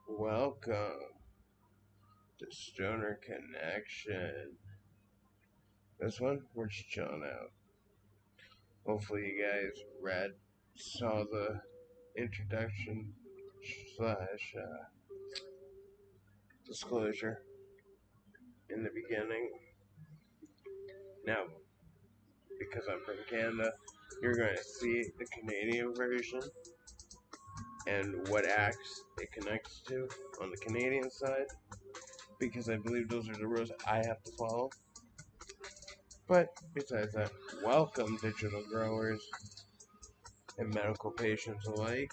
Welcome to Stonerconnection. This one, we're just chilling out. Hopefully you guys saw the introduction slash disclosure in the beginning. Now, because I'm from Canada, you're going to see the Canadian version and what acts it connects to on the Canadian side, because I believe those are the rules I have to follow. But besides that, welcome digital growers and medical patients alike.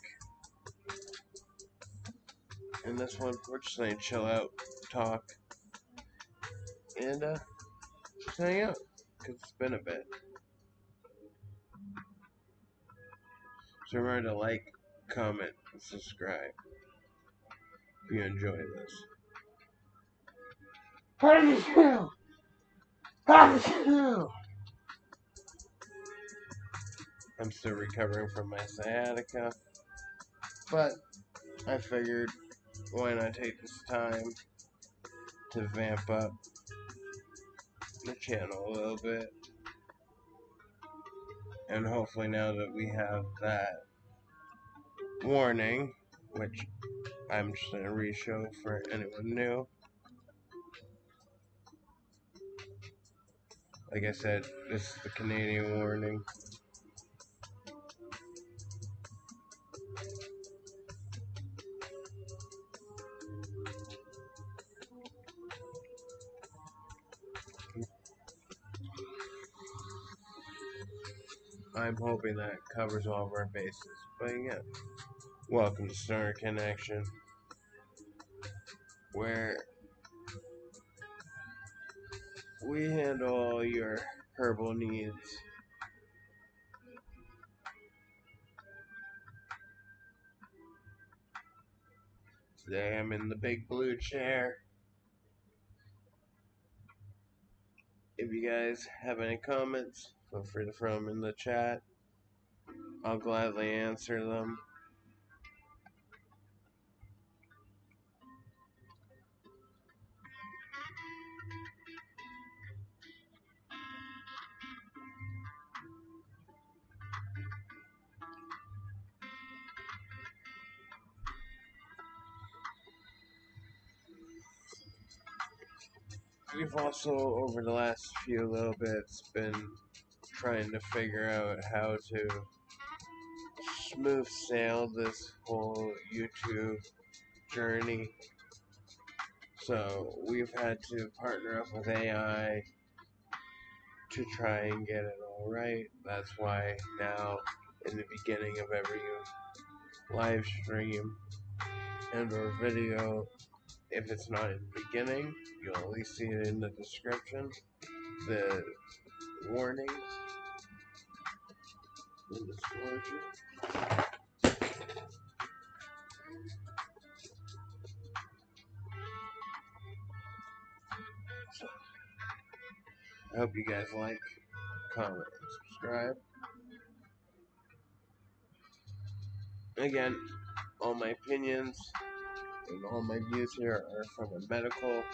In this one, we're just going to chill out, talk, and just hang out, because it's been a bit. So remember to like, comment, and subscribe if you enjoy this. I'm still recovering from my sciatica, but I figured why not take this time to vamp up the channel a little bit. And hopefully now that we have that warning, which I'm just going to re-show for anyone new. Like I said, this is the Canadian warning. I'm hoping that covers all of our bases. But yeah, welcome to Stonerconnection, where we handle all your herbal needs. Today I'm in the big blue chair. If you guys have any comments, feel free to throw them in the chat. I'll gladly answer them. We've also, over the last few little bits, been trying to figure out how to smooth sail this whole YouTube journey. So we've had to partner up with AI to try and get it all right. That's why now, in the beginning of every live stream and or video, if it's not in the beginning, you'll at least see it in the description, the warnings, the disclosure. So, I hope you guys like, comment, and subscribe. Again, all my opinions and all my views here are from a medical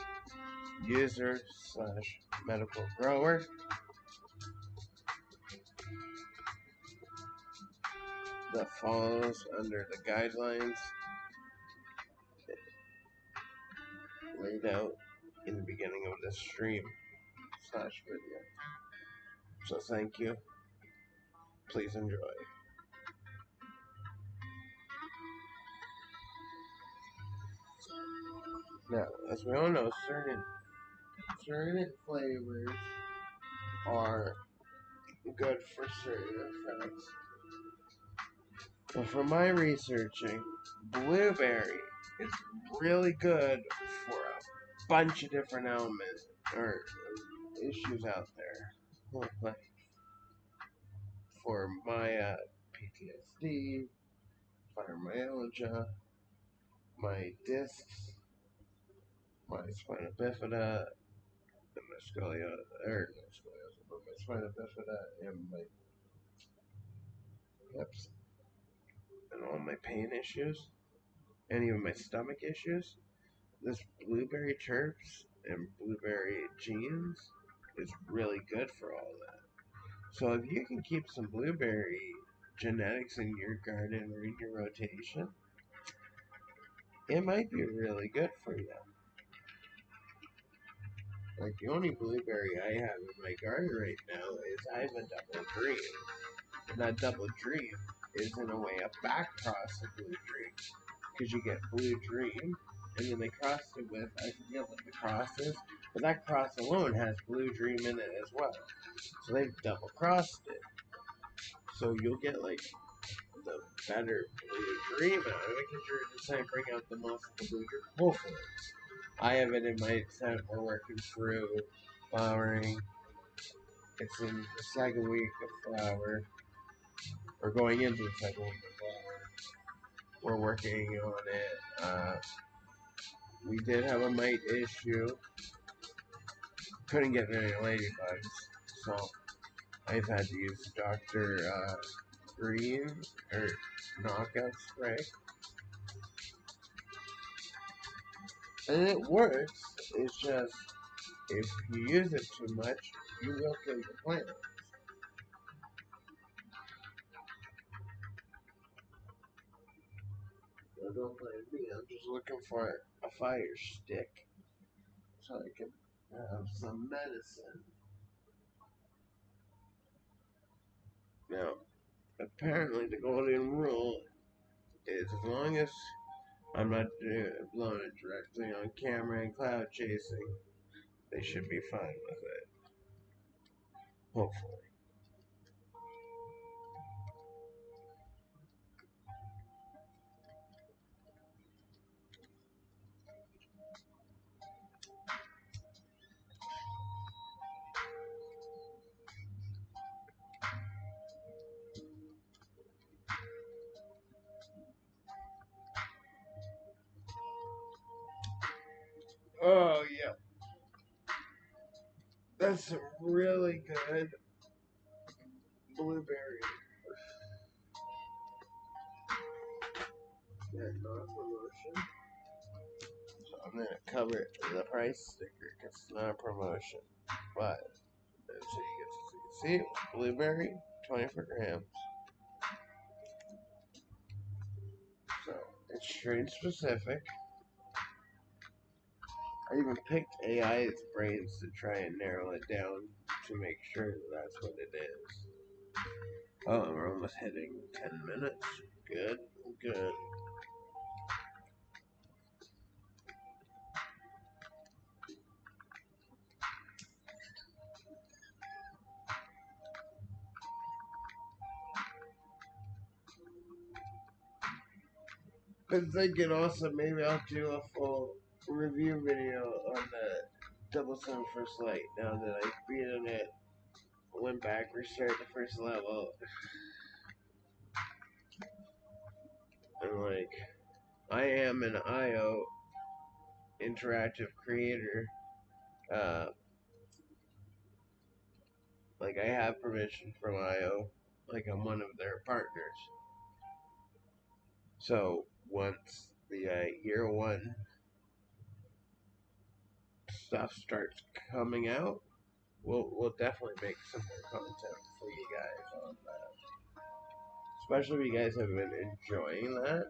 user slash medical grower. That follows under the guidelines laid out in the beginning of this stream slash video. So thank you. Please enjoy. Now, as we all know, certain flavors are good for certain effects. So from my researching, blueberry is really good for a bunch of different elements or issues out there. Like for my PTSD, fibromyalgia, my discs, my spina bifida, and my scoliosis, but my spina bifida and my hips, and all my pain issues, and even my stomach issues. This blueberry terps and blueberry genes is really good for all that. So if you can keep some blueberry genetics in your garden or in your rotation, it might be really good for you. Like the only blueberry I have in my garden right now is I have a double dream. And that double dream is in a way a back cross of blue dream. Because you get blue dream, and then they crossed it with, I forget what the cross is, but that cross alone has blue dream in it as well. So they've double crossed it. So you'll get like the better blue dream out of it because you're just trying to bring out the most of the blue dream. Hopefully. I have it in my set. We're working through flowering. It's in the second week of flower. We're going into the second week of flower. We're working on it. We did have a mite issue. Couldn't get any ladybugs, so I've had to use Dr. Green or knockout spray. And it works. It's just if you use it too much, you will kill your plant. So don't blame me. I'm just looking for a fire stick so I can have some medicine. Now, apparently the golden rule is as long as I'm not blowing it directly on camera and cloud chasing, they should be fine with it. Hopefully. Oh, yeah. That's a really good blueberry. Yeah, non-promotion. So I'm going to cover the price sticker because it's not a promotion. But, so you get to see. Blueberry, 24 grams. So, it's strain specific. I even picked AI's brains to try and narrow it down to make sure that that's what it is. Oh, we're almost hitting 10 minutes. Good, good. I'm thinking also maybe I'll do a full review video on the Double 7 First Light now that I've beaten it. Went back, restarted the first level. And like, I am an IO interactive creator. Like I have permission from IO. Like I'm one of their partners. So once the year one stuff starts coming out, we'll definitely make some more content for you guys on that. Especially if you guys have been enjoying that.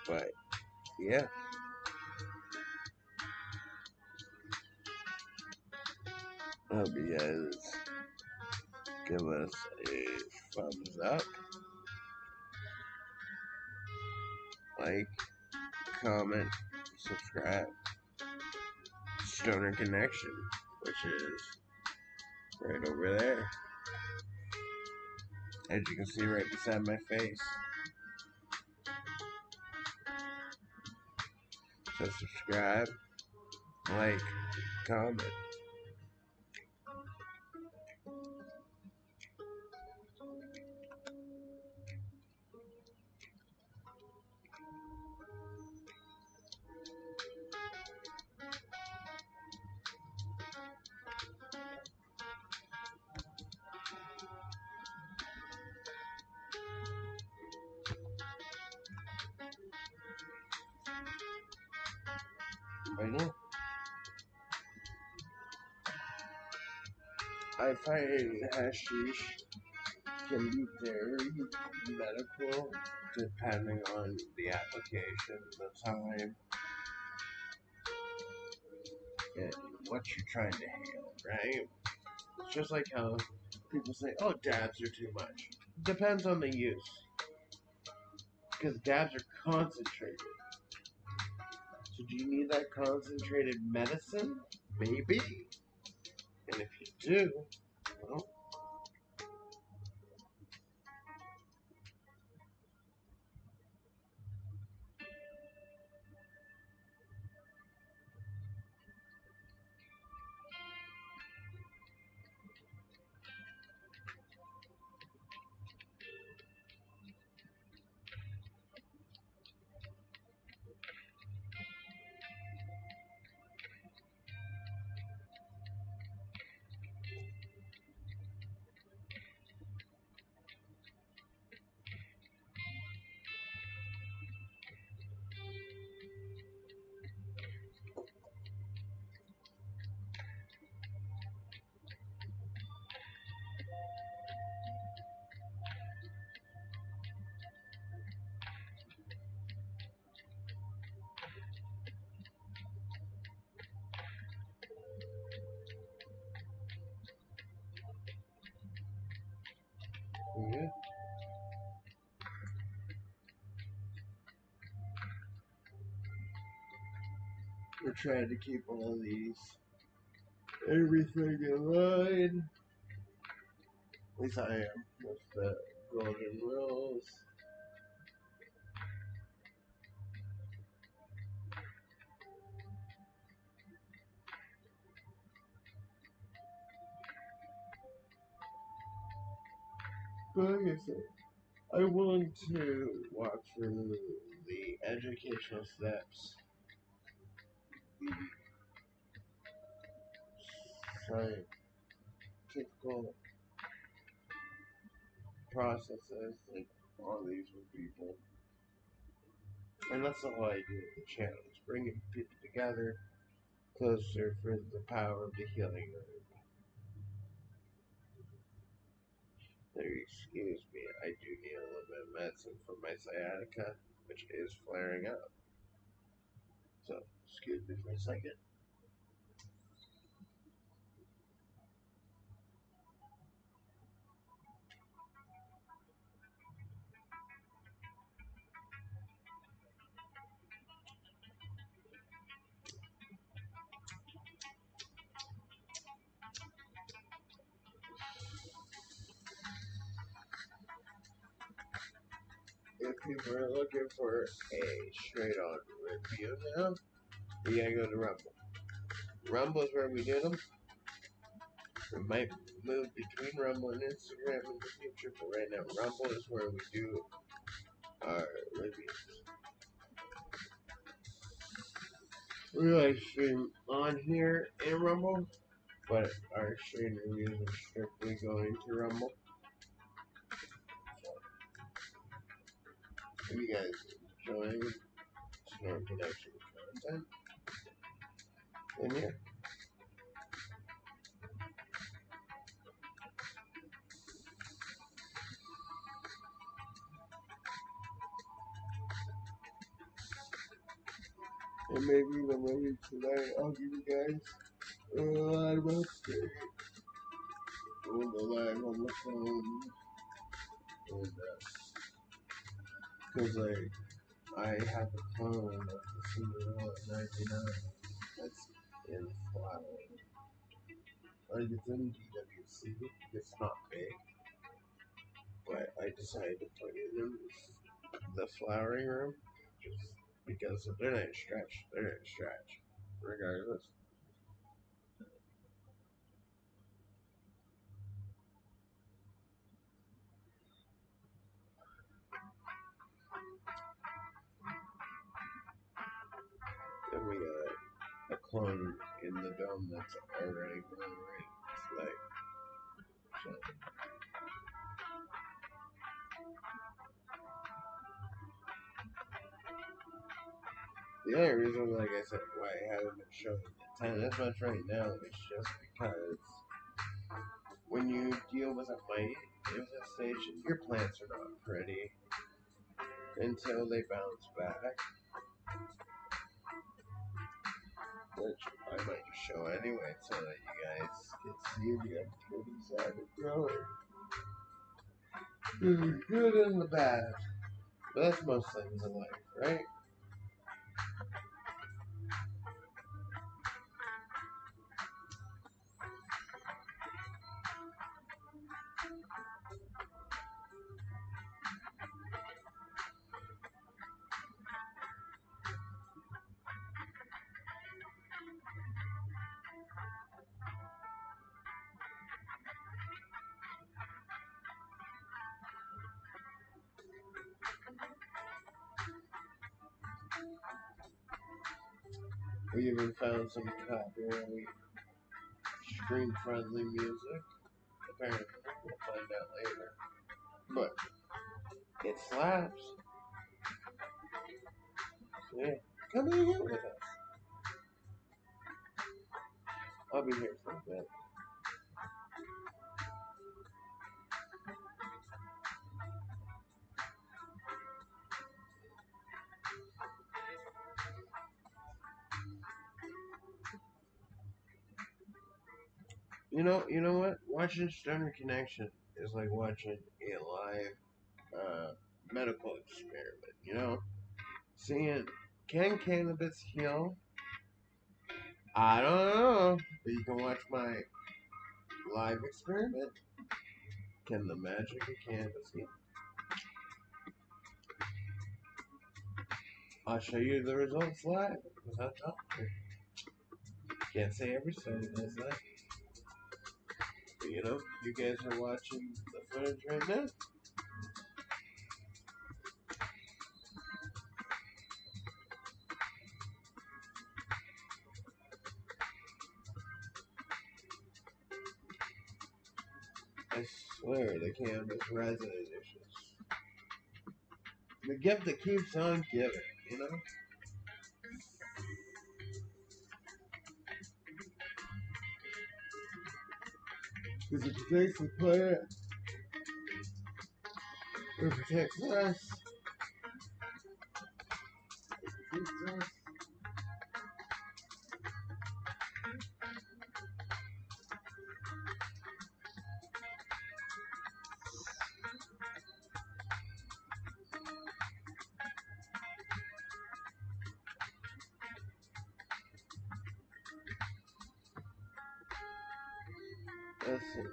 But yeah. I hope you guys give us a thumbs up, like, comment, subscribe. Stonerconnection, which is right over there, as you can see right beside my face. So subscribe, like, comment. But yeah, I find hashish can be very medical depending on the application, the time, and what you're trying to heal, right? It's just like how people say, oh, dabs are too much. Depends on the use. Because dabs are concentrated. So do you need that concentrated medicine? Maybe. And if you do, well, yeah. We're trying to keep all these, everything in line. At least I am, with the golden rules. But like I said, I want to walk through the educational steps, scientific processes, like all these with people. And that's all I do with the channel, is bringing people together closer for the power of the healing herb. Excuse me, I do need a little bit of medicine for my sciatica, which is flaring up. So, excuse me for a second. If people are looking for a straight on review now, you gotta go to Rumble. Rumble is where we do them. We might move between Rumble and Instagram in the future, but right now Rumble is where we do our reviews. We live stream on here in Rumble, but our stream reviews are strictly going to Rumble. If you guys enjoying Stonerconnection content, then yeah. And maybe even later tonight, I'll give you guys I will stay on the line on the phone. And, cause like, I have a clone of the single at 99 that's in flower. Like it's in DWC, it's not big, but I decided to put it in the flowering room just because they're not stretch, regardless. Then we got a clone in the dome that's already growing right. It's like, so. The only reason, like I said, why I haven't been showing the 10 as much right now is just because when you deal with a mite infestation, your plants are not pretty until they bounce back, which I might just show anyway so that you guys can see the activity side of growing. The good and the bad. But that's most things in life, right? We even found some copyright screen-friendly music. Apparently, we'll find out later. But it slaps. Yeah, come hang out with us. I'll be here for a bit. You know what? Watching Stonerconnection is like watching a live medical experiment. You know, seeing can cannabis heal? I don't know, but you can watch my live experiment. Can the magic of cannabis heal? I'll show you the results live without talking. Can't say every study does that. But you know, you guys are watching the footage right now. I swear, the cannabis resin issues. The gift that keeps on giving, you know? Because it protects the plant, it protects us, it keeps us. That's it.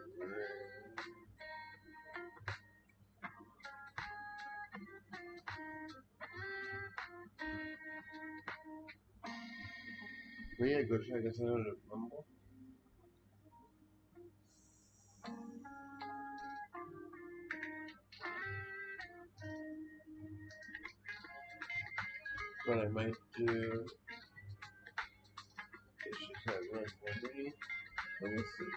But yeah, go check us out at Rumble. What I might do is just have one company, and we'll see.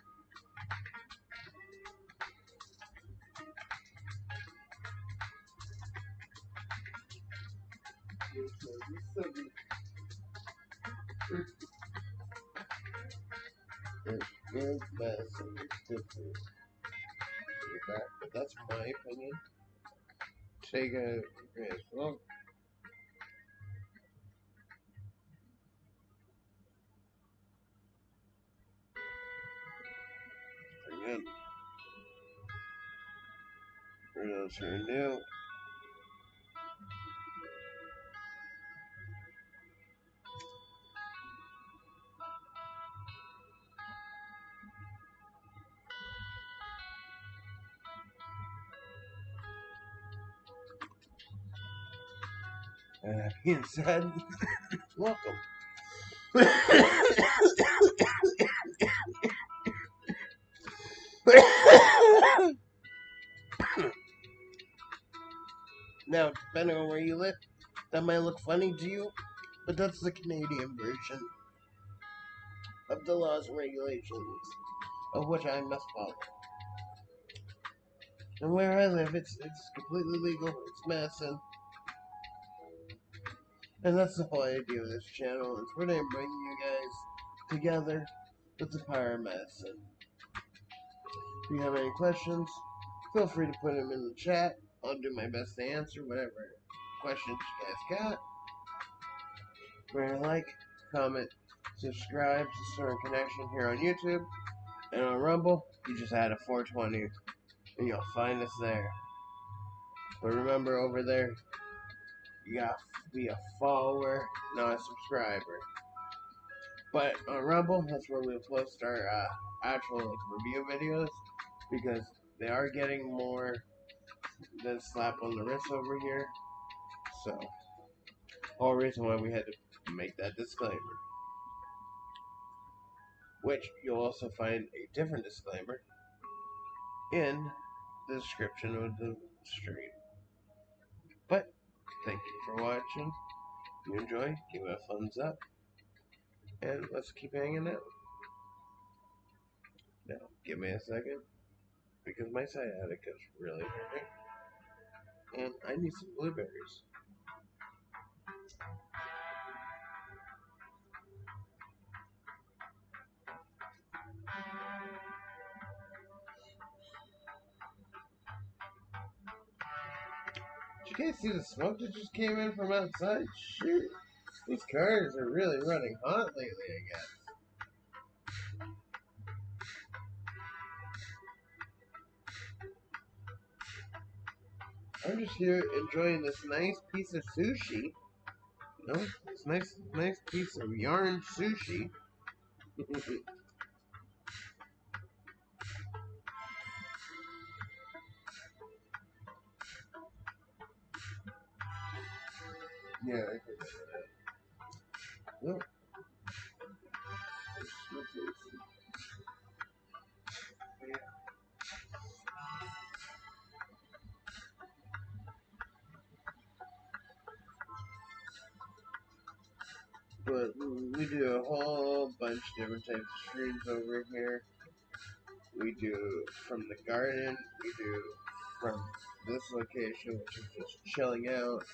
It's good, bad, and it's different. But that's my opinion. Take a well, And for those who are new, and that being said, welcome. Now, depending on where you live, that might look funny to you, but that's the Canadian version of the laws and regulations of which I must follow. And where I live, it's completely legal. It's medicine, and that's the whole idea of this channel. It's really bringing you guys together with the power of medicine. If you have any questions, feel free to put them in the chat. I'll do my best to answer whatever questions you guys got. Like, comment, subscribe to Stonerconnection here on YouTube, and on Rumble, you just add a 420, and you'll find us there. But remember, over there, you gotta be a follower, not a subscriber. But on Rumble, that's where we'll post our actual review videos, because they are getting more than slap on the wrist over here. So, whole reason why we had to make that disclaimer. Which you'll also find a different disclaimer in the description of the stream. But, thank you for watching. If you enjoy, give it a thumbs up. And let's keep hanging out. Now, give me a second, because my sciatica is really hurting. And I need some blueberries. Did you guys see the smoke that just came in from outside? Shoot. These cars are really running hot lately, I guess. I'm just here enjoying this nice piece of sushi. You know, this nice piece of yarn sushi. Yeah, I think that. Look. But we do a whole bunch of different types of streams over here. We do from the garden, we do from this location, which is just chilling out,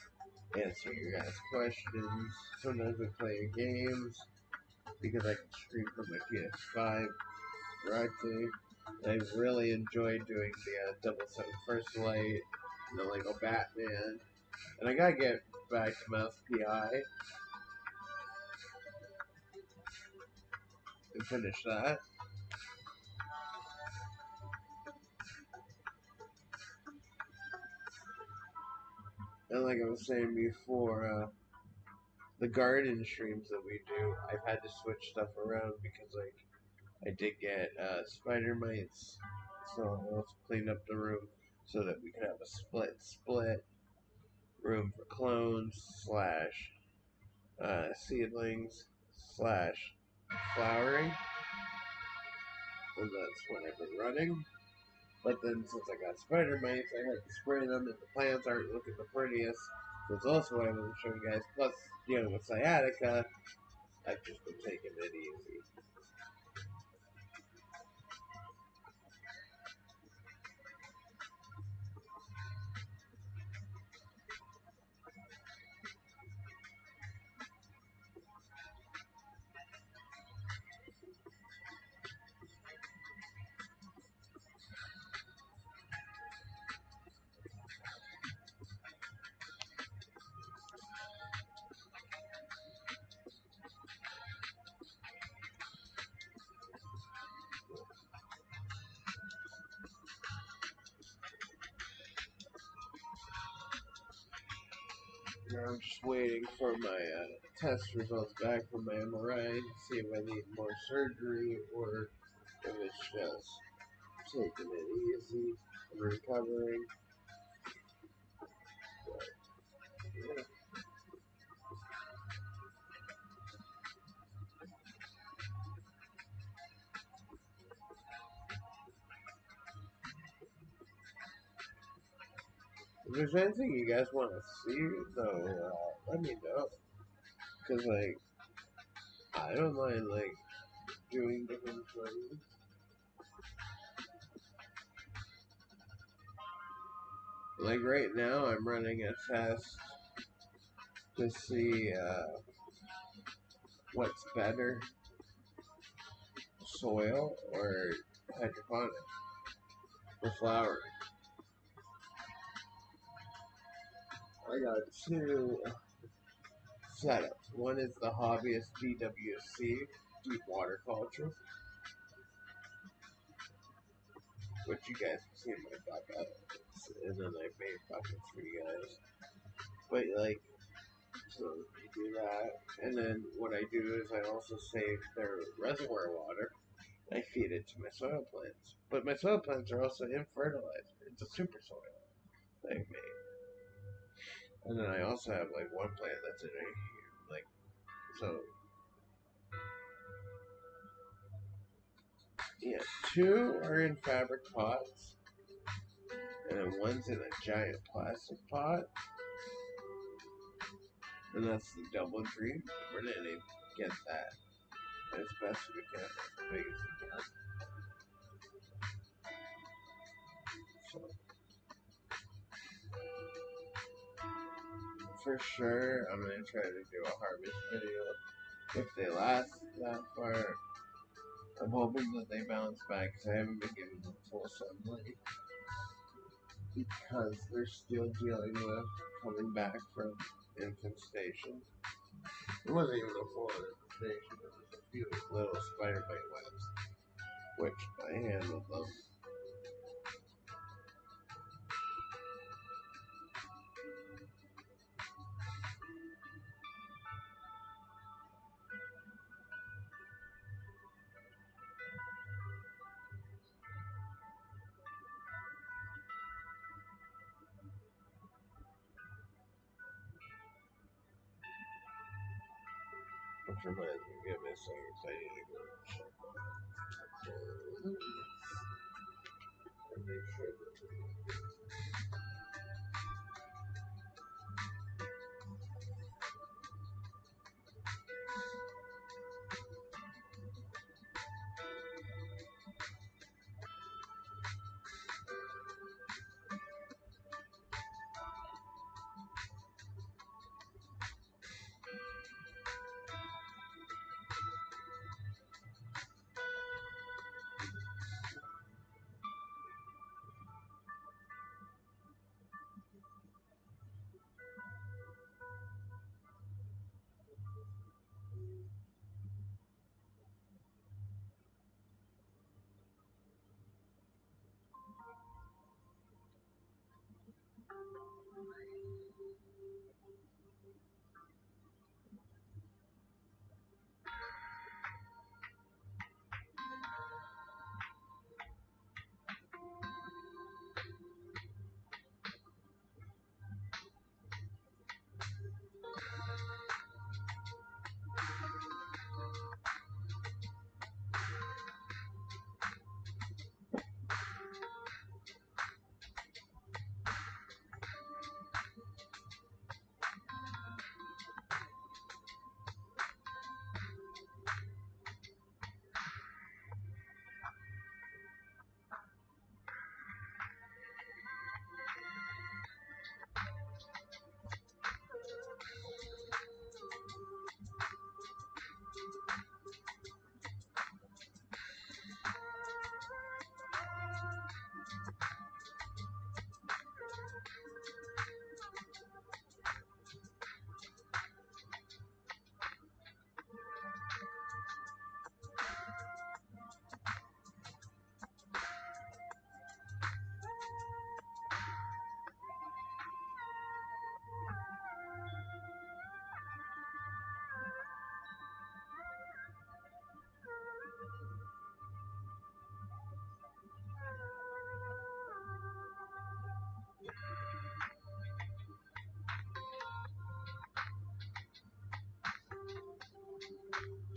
answering your guys' questions. Sometimes we play games, because I can stream from my PS5 directly. I really enjoy doing the 007 First Light, the Lego Batman, and I gotta get back to Mouse PI and finish that. And like I was saying before, the garden streams that we do, I've had to switch stuff around because like I did get spider mites, so let's clean up the room so that we can have a split room for clones slash seedlings slash flowering, and that's what I've been running. But then since I got spider mites, I had to spray them, and the plants aren't looking the prettiest. So it's also what I want to show you guys. Plus, dealing with sciatica, I've just been taking it easy. I'm just waiting for my test results back from my MRI to see if I need more surgery or if it's just taking it easy and recovering. Yeah. If there's anything you guys want to see, though, let me know. Cause I don't mind doing different things. Right now, I'm running a test to see what's better, soil or hydroponic for flowering. I got two setups. One is the hobbyist DWC, deep water culture, which you guys have seen my bucket, and then I made buckets for you guys. But so you do that, and then what I do is I also save their reservoir water. I feed it to my soil plants, but my soil plants are also in fertilizer. It's a super soil that I made, and then I also have one plant that's in a so yeah, two are in fabric pots, and then one's in a giant plastic pot, and that's the double dream. We're gonna get that as best as we can, as big as we can. So for sure, I'm gonna try to do a harvest video if they last that far. I'm hoping that they bounce back because I haven't been giving them full sunlight because they're still dealing with coming back from infestation. It wasn't even a full infestation, it was a few little spider bite webs, which I handled them. Which reminds me, give me a second, I need to go check on and make sure that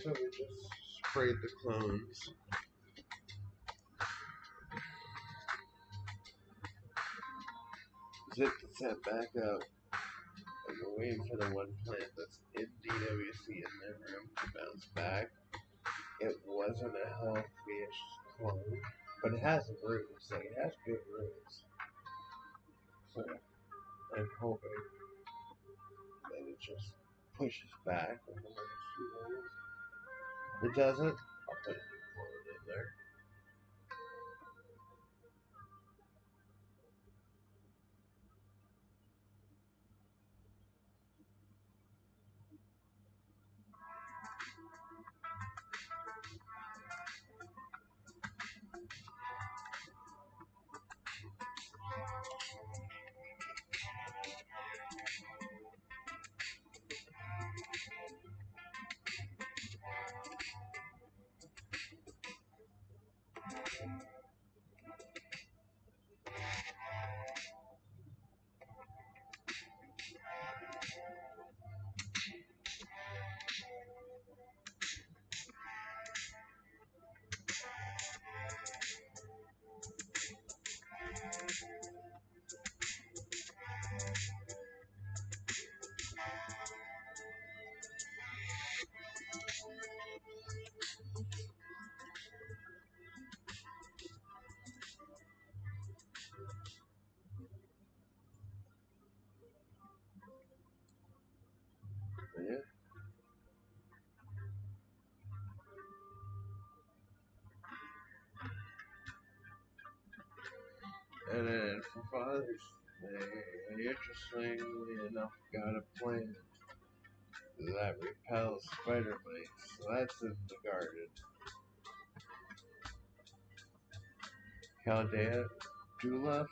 So we just sprayed the clones. Zipped the set back up. And we're waiting for the one plant that's in DWC in their room to bounce back. It wasn't a healthy-ish clone, but it has roots. Like, it has good roots. So I'm hoping that it just pushes back in the next few days. If it doesn't, I'll put a new clone in there. But yeah. And then for Father's Day, interestingly enough, got a plant that repels spider mites. So that's in the garden. Caldea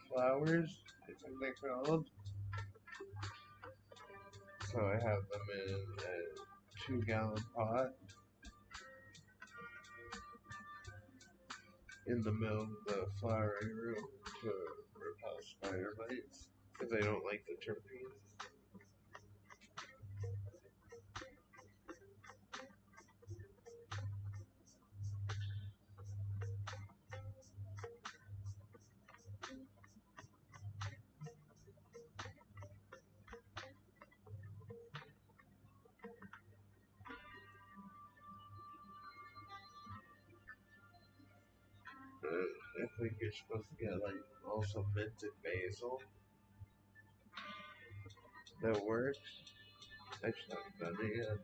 flowers, I think they're called. So I have them in a 2-gallon pot in the middle of the flowering room to repel spider mites because they don't like the terpenes. I think you're supposed to get like also minted basil that works. I just haven't done it yet.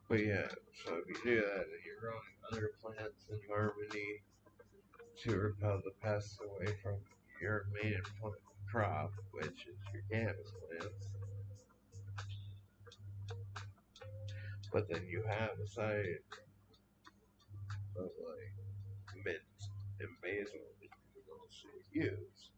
But yeah, so if you do that and you're growing other plants in harmony to repel the pests away from your main crop, which is your cannabis plants, but then you have a side of like mint and basil that you can also use.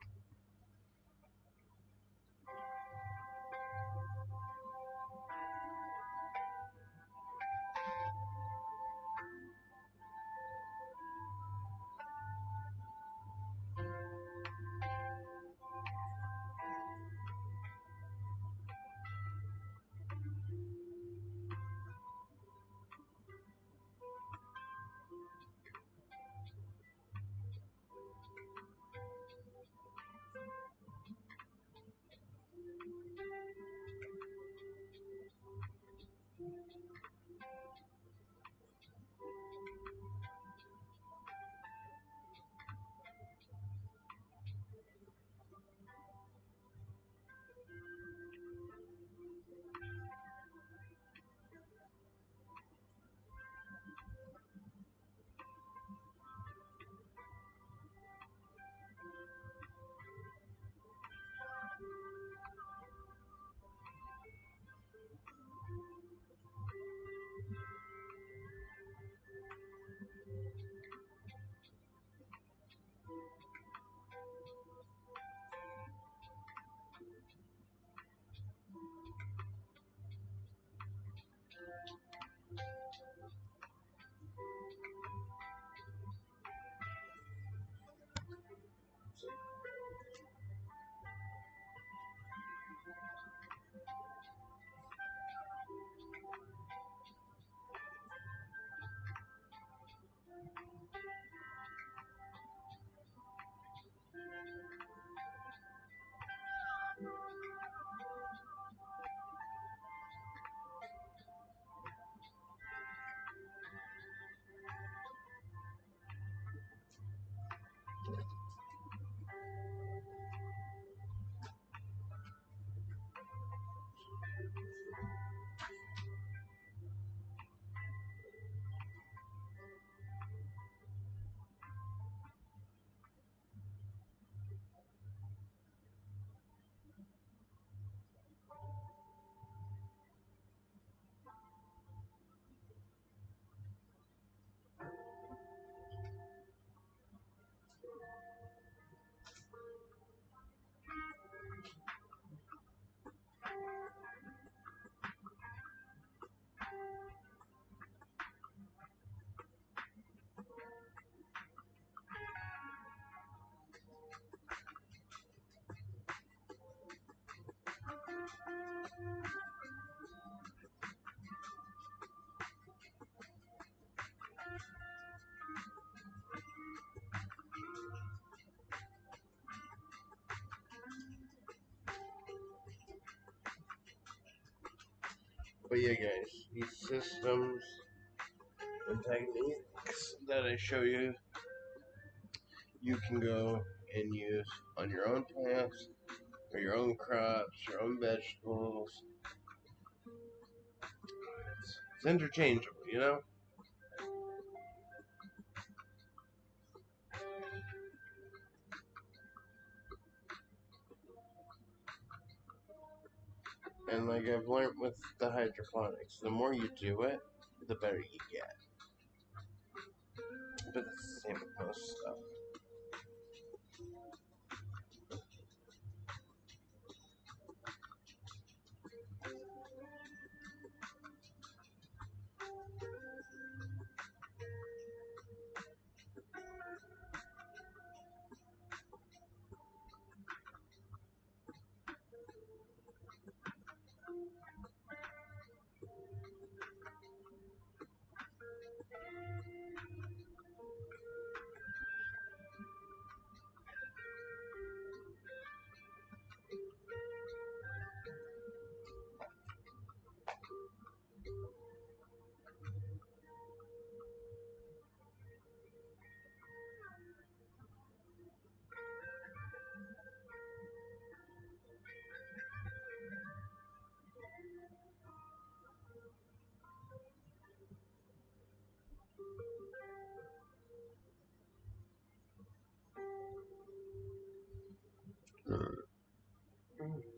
But yeah, guys, these systems and techniques that I show you, you can go and use on your own plants, or your own crops, your own vegetables. It's interchangeable, you know? And like I've learned with the hydroponics, the more you do it, the better you get. But it's the same with most stuff.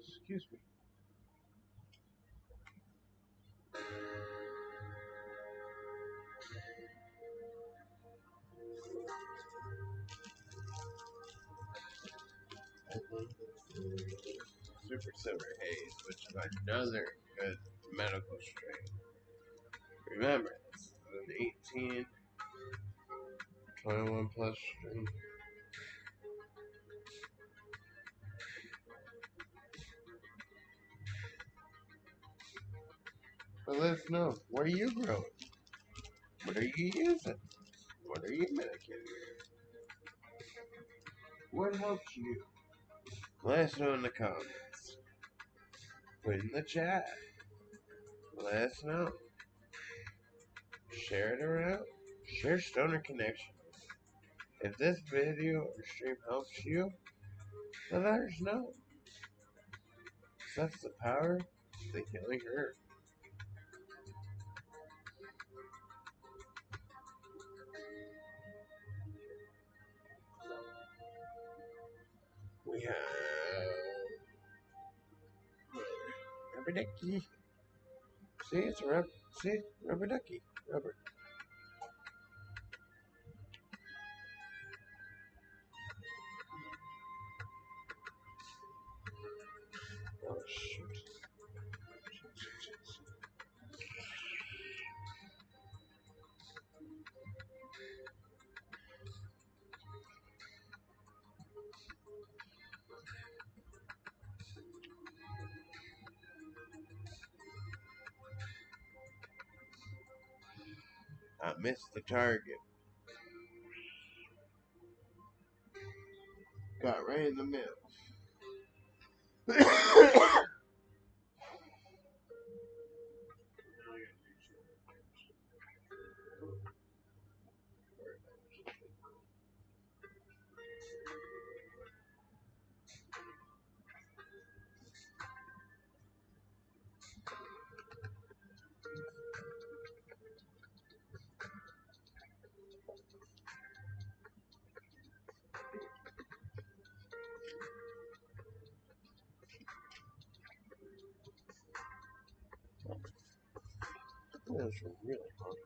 Excuse me. Super Silver Haze, which is another good medical strain. Remember, this is an 18, 21 plus strain. But let us know, what are you growing? What are you using? What are you medicating? What helps you? Let us know in the comments. Put in the chat. Let us know. Share it around. Share Stonerconnection. If this video or stream helps you, then let us know. That's the power of the healing herb. We have rubber ducky. See, it's a rubber. See, rubber ducky. Rubber. Oh shoot. I missed the target. Got right in the middle. That was really hard.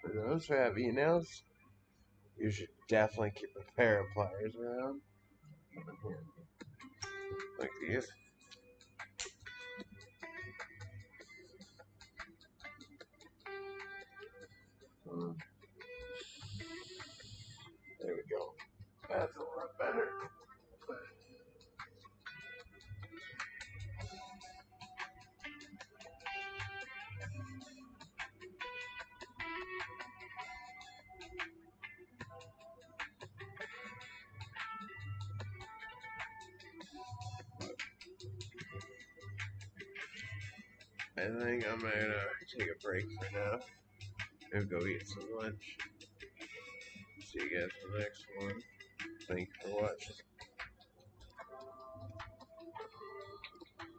For those who have e-nails, you should definitely keep a pair of pliers around. Like these. There we go. That's a lot better. I think I'm gonna take a break for now and go eat some lunch. See you guys in the next one. Thank you for watching.